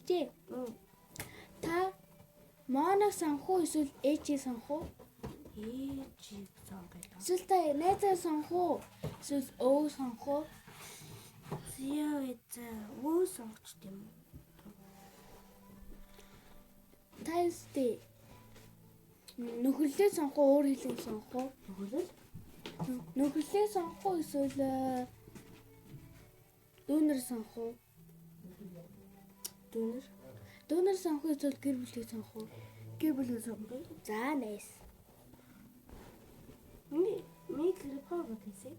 Тэгжээ. Та Моног сонгох уу эсвэл Эжийг сонгох уу? Эжийг сонгоё. Эсвэл та найзаа сонгох уу? Эсвэл өө сонгох уу? Зяа өө сонгоч тийм үү? Та өстэй нөхөрлөө сонгох уу, өөр хэлийг сонгох уу? Нөхөрлөө сонгох уу эсвэл дүүнер сонгох уу? Дүүнер сонгох уу эсвэл гэр бүлийг сонгох уу? Гэр бүлийг сонгоё. За, nice. Ми гэрпаа гэсэн.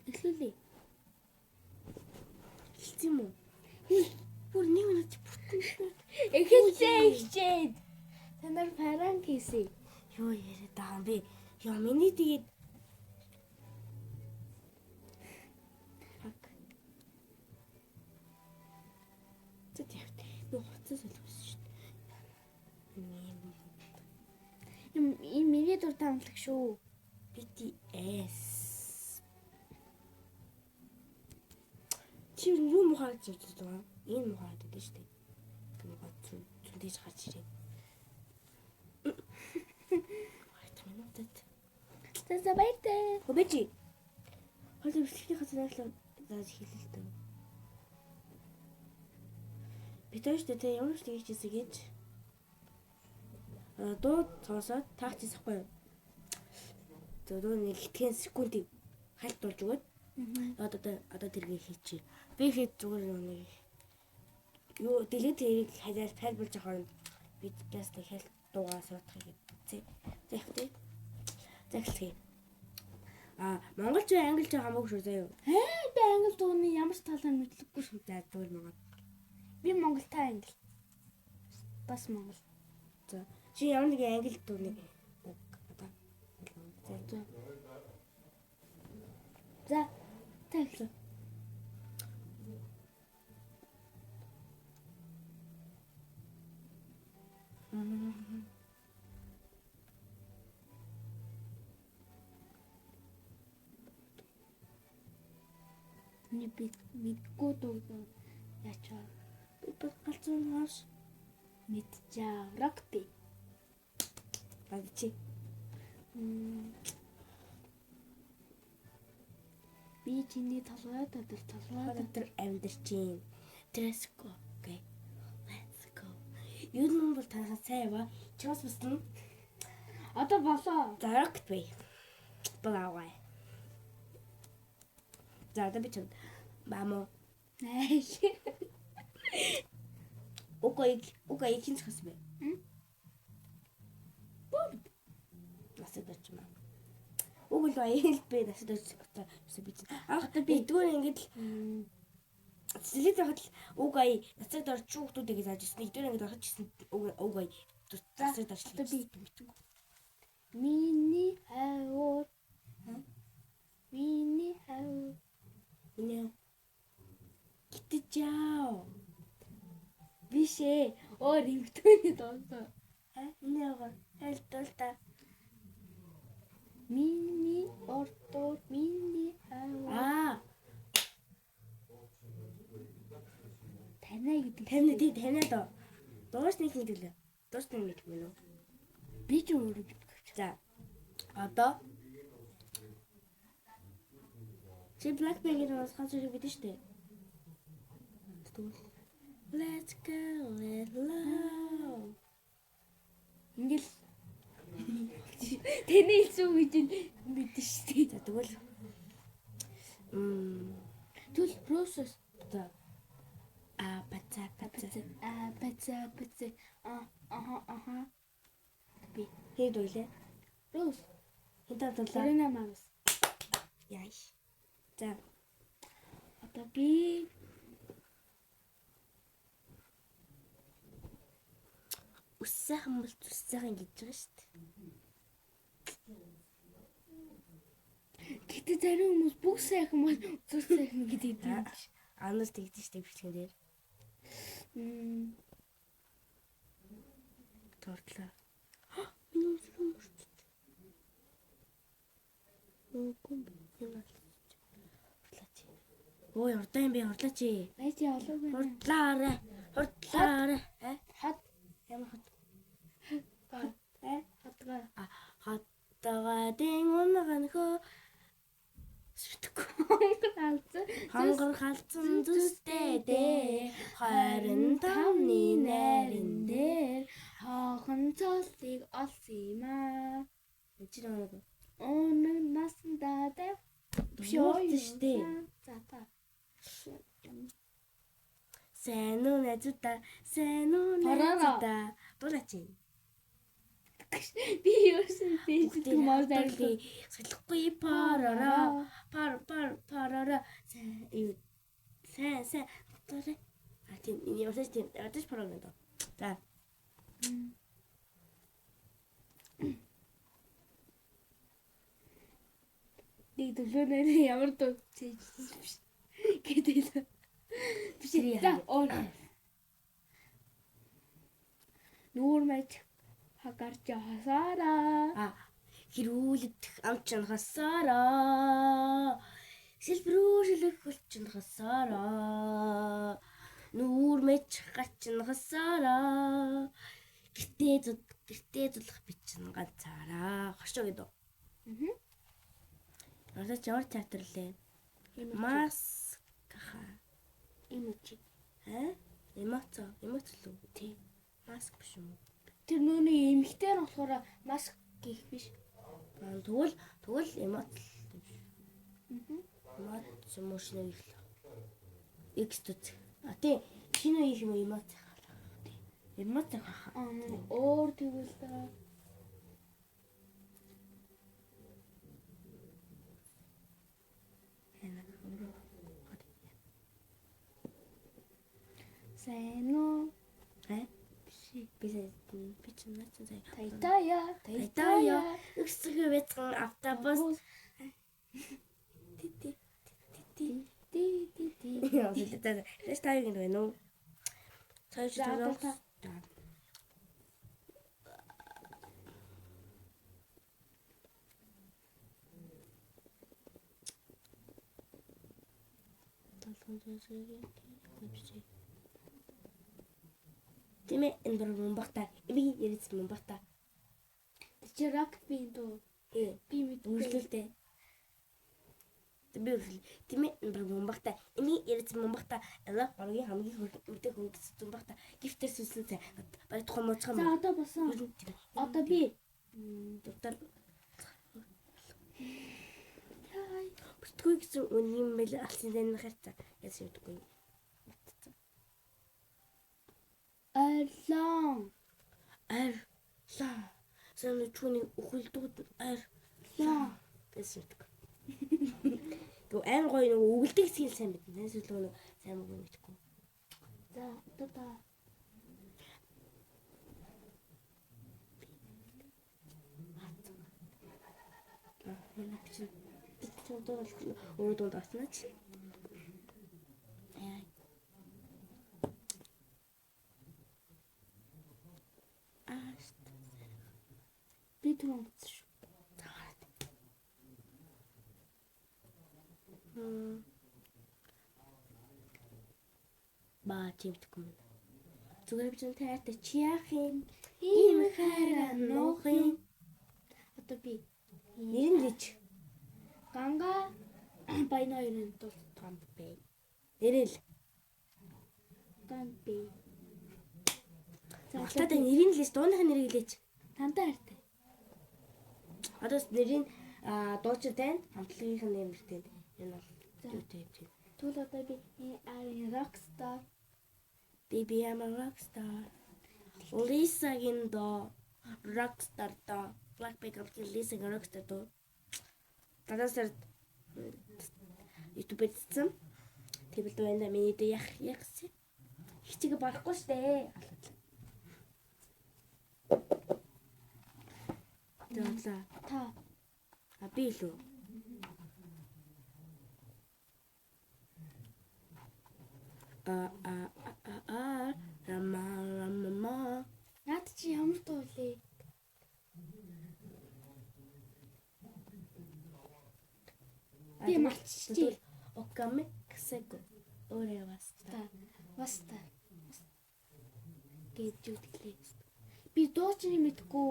Эхлүүлээ. Хэлсэн юм уу? Бүр нэг минут бүтэн. Эхэлжээ. Та нар паран хийсэн. Юу яриад байгаа юм бэ? Яа миний тэгээд Нөө хоцос солиулсан шүү дээ. Ийм миний дур таамаглах шүү. BTS. Чи юу мухаар зөвлөж байгаа? Энэ мухаар гэдэг шүү дээ. Мухаар зүндэж гарч ирээ. 2 минутад. За баяртай. Хөөбөчи. Хоол бичлэгийн хацааглаа зааж хэлээ л дээ. Битээштэй тэ ямар ч тэгчихсэн гэж. Дууд цоосоод таагчихсахгүй юу? Зөв нэг хэдхэн секундыг хальтуулж өгөөд одоо тэргээ хийчихье. Би хэд зүгээр нэг юу дэлгэт тэрийг хаяад тайлбарж авах би пластик хальт дуугаа суудахыг зэ. Захилхий. Монголч англич хамаагүй шүү заяа. Би англи дууны ямар ч талаар мэдлэггүй шүү. За зүгээр Монгол. Би Монгол та англи. Бас Монгол. За чи ямар нэг англи дууны одоо За таглаа. Ни бидгүй дуу яачаа. би галзуу хааш Мэдчээ. Рокти. багчи. Би чиний толгой Өдөр амьдарч юм. Let's go. Okay. Let's go. Юу юм бол танаа сайн ба. Чос бусна. Одоо болоо. Зарагт бай. Багавай. За одоо би ч бамо. Найш. Угай хин цас бэ? Бод. Насадч юм. Угэл баял бэ насадч би. Одоо би дүүр ингэж Сэлээд хат угай насад орч хүүхдүүдийг зааж ирсэн. Дүүр ингэж орж ирсэн. Угай насад орчлоо. Би миний хавууд. Миний хавууд. Нэ. Гитжао. Бишээ. Өөр эмхтөний доосоо. Нээга хэлтэлтэ. Миний ордоо миний хавууд. Танай гэдэг. Танай доо. Дууш нэг хэлээ. Дууш нэг мэдгүй нөө. Би ч өөрөө мэдгүй. За. Одоо чи Blackpink-ийн бас ганц хэрэг бидэн штэ. Let's go with love. Ингээл тэний хэлсэн үг гэж мэдэн штэ. За тэгвэл Түл process. За. Баца. Би хэд үйлээ? Rose. Хинтаа дулаа. Serena Mars. Яаш. За. Одоо би Үссэн хүмүүс үссэн гэж байгаа шүү дээ. Гэтэ зарим хүмүүс бүх сайхан бол зүр сайхан гэдэг юм биш. Анаас тэгдэж штэ бичлэгэн дээр. Тортлаа. Миний юм шүү. Ой, урдаа юм би хурлаач. Найз олоо гэнэ. Хурдлаарай. Хат. Ямар хат? Хатгаа. Хаттагаадын унганхөө хангар халцсан зүстэй дээ 25-ны найран дээр хаахан цолыг олсон юм аа. чи нэг Өнөг насандаа дэв. Шоолт штэ. За та. Сайн уу найзуудаа. Дуулаач. Би юусэн фэйсбүүк маар дарлаа. Солихгүй парара. Сайн. Дуулаа. Тийм явж парана доо. За. Нэг төлөөнөр ямар дуу хийж гэдэг. Биш за оор. Нүүр мэд хагарч хасаараа. Хэрүүлдэх амч хасаараа. Сэлбрүүлэх хүлч хасаараа. Нүүр мэд гарч хасаараа. Гэртээ зулах бичин ганцаараа. Хошоо гэдэг. Одоо ч ямар театр лээ. Мас каха. Эмоци. Эмоц л үү? Тийм. Маск биш юм уу? Тэр нөөний эмхтэр болохоор маск гих биш. Тэгвэл эмоц л биш. Эмоц emotional экстуц. Тийм. Шинэ их юм эмоц хаа. Эмоц хаа. Өөр тэгвэл та сайн уу? Би ч наач заяа. Тайтая. Өксгөө бяцхан автобус. Тэс таяг юм байна уу? Цааш таа. Тэмээ энэ бүр Момбахта. Би яриц Момбахта. Чи рак би дөө. Би мэд үргэлжлүүлтэй. Би үргэлжлээ. Тэмээ энэ бүр Момбахта. Эми яриц Момбахта. Ала орогийн хамгийн хөөртэй хүн гэсэн Момбахта. Гифтэр сүслээ. Барь тухайн моцгоо. За одоо басан. Одоо би доктор Бүтгүй гэсэн үн юм бэл алсын тань харцаа. Яс юмдгүй. Арлаа. Сэн түүний өхөлдүүд арлаа. Яс юмдгүй. Гоо айн гоё нэг өгөлдөг сил сайн мэднэ. Эсвэл нөгөө сайн мөг мэдгүй. За одоо та өөрөө дунд авснаа чи. би түрүүн буцсан шүү. Ба чимтгэм. Зүгээр би таатай чи яах юм? Ийм хайраа нуух юм. Одоо би Нэр нь лич. Ганга Байноорын тул Гамбэ. Нэрэл. Гамби. Малтад нэрийн лич дууныхаа нэрийг лич. Тантай хайртай. Одоо нэрийн дуучин тань хамтлагийнхаа нэртэй. Энэ бол юутэй юм. Түл одоо би rockstar. Baby I'm a rockstar. Lisa-гийн доо rockstar доо. Blackpink-ийн Lisa-гийн rockstar доо. Танасаар YouTube бичсэн. Тэгэлд байна миний дэ яах гэсэн. Хичээг барахгүй штэ. Тэгэлээ. Та Би лөө. Рама. Наад чи ямар дуу вэ? Би мартчихжээ. Окаме ксэко. Орэ баста. Баста. Гэж үтлээ. Би дуу чинь мэдгүй.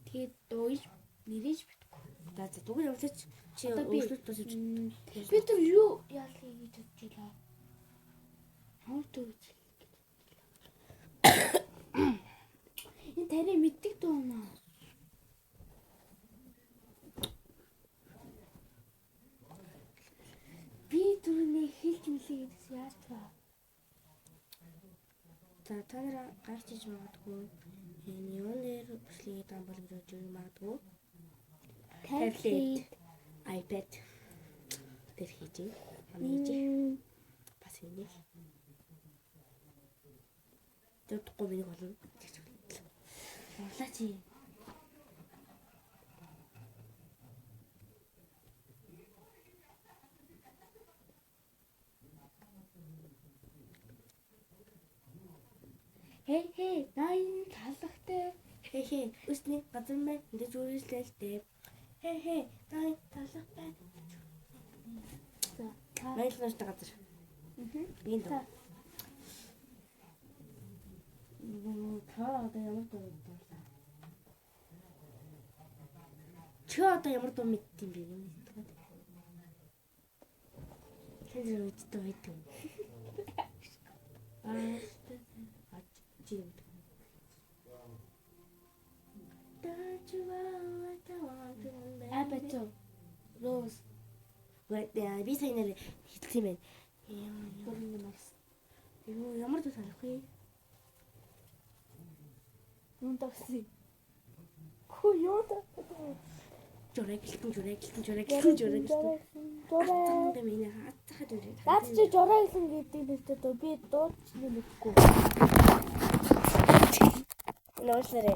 Тэгээд дууж нэрэж мэдгүй. За зүгээр яваач чи Одоо би- өөрчлөлт тусаж. Би тэр юу яалахыг гэж бодож байлаа. Ямар дуу гэж. Энэ таны мэддэг дуу юм аа. Би түрүүний хэлж мэлээ гэдэгс яаж таа. За та нар гарчиж магадгүй энэ юун дээр бичлэгийг дамбал гэж бодож магадгүй. Tablet, iPad дээр хийж манай бас энэ дэвтгүй миний болно. Улаа чи. Хей, найн талахтай. Хээ үсний газар мэн энэ зүрхлэлтэй. Хээ тай талахтай. За. Баярлалаа газар. Би энэ Та. та одоо ямар дуу дуулаа? Чи одоо ямар дуу мэддэм бэ? Хэн зөв мэддэг юм. Жим. Абато. Рос. Би саяны хэлсэн юм байна. Бүрэн нас. Юу ямар дуу санах вэ? Юун такси. Хөө юу та? Жураагэлтэн. Жораа. Миний хатхад үү. Наад чи жораа гэсэн гэдэг нэртэй би дууд ч мэдгүй. Нөөслөрөө.